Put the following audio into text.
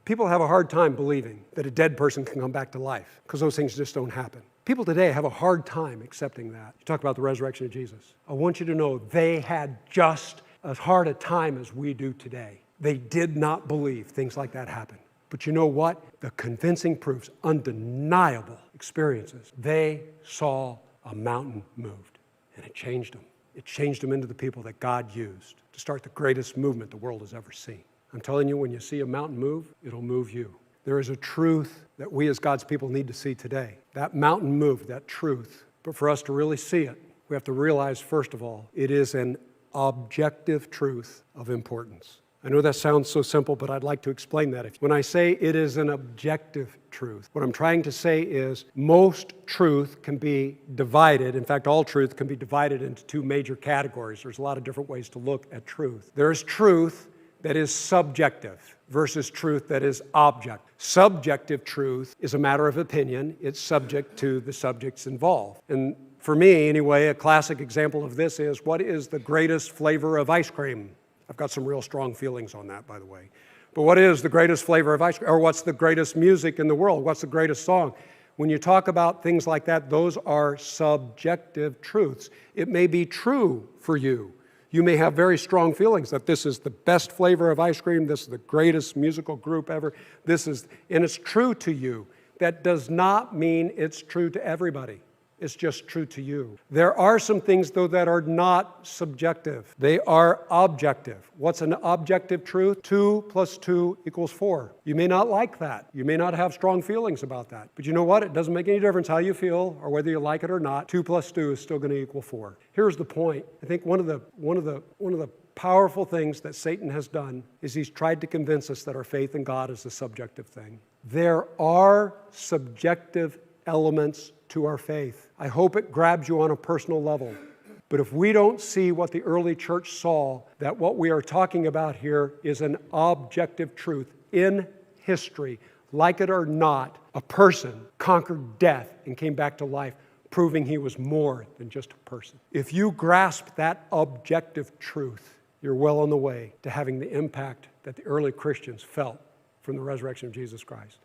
People have a hard time believing that a dead person can come back to life because those things just don't happen. People today have a hard time accepting that. You talk about the resurrection of Jesus. I want you to know they had just as hard a time as we do today. They did not believe things like that happen. But you know what? The convincing proofs, undeniable experiences, they saw a mountain moved, and it changed them. It changed them into the people that God used to start the greatest movement the world has ever seen. I'm telling you, when you see a mountain move, it'll move you. There is a truth that we as God's people need to see today. That mountain moved, that truth. But for us to really see it, we have to realize, first of all, it is an objective truth of importance. I know that sounds so simple, but I'd like to explain that. When I say it is an objective truth, what I'm trying to say is most truth can be divided. In fact, all truth can be divided into two major categories. There's a lot of different ways to look at truth. There's truth that is subjective versus truth that is objective. Subjective truth is a matter of opinion. It's subject to the subjects involved. And for me, anyway, a classic example of this is, what is the greatest flavor of ice cream? I've got some real strong feelings on that, by the way. But what is the greatest flavor of ice cream? Or what's the greatest music in the world? What's the greatest song? When you talk about things like that, those are subjective truths. It may be true for you. You may have very strong feelings that this is the best flavor of ice cream, this is the greatest musical group ever, and it's true to you. That does not mean it's true to everybody. It's just true to you. There are some things, though, that are not subjective. They are objective. What's an objective truth? 2 + 2 = 4. You may not like that. You may not have strong feelings about that. But you know what? It doesn't make any difference how you feel or whether you like it or not. 2 + 2 is still going to equal 4. Here's the point. I think one of the powerful things that Satan has done is he's tried to convince us that our faith in God is a subjective thing. There are subjective elements to our faith. I hope it grabs you on a personal level. But if we don't see what the early church saw, that what we are talking about here is an objective truth in history, like it or not, a person conquered death and came back to life, proving he was more than just a person. If you grasp that objective truth, you're well on the way to having the impact that the early Christians felt from the resurrection of Jesus Christ.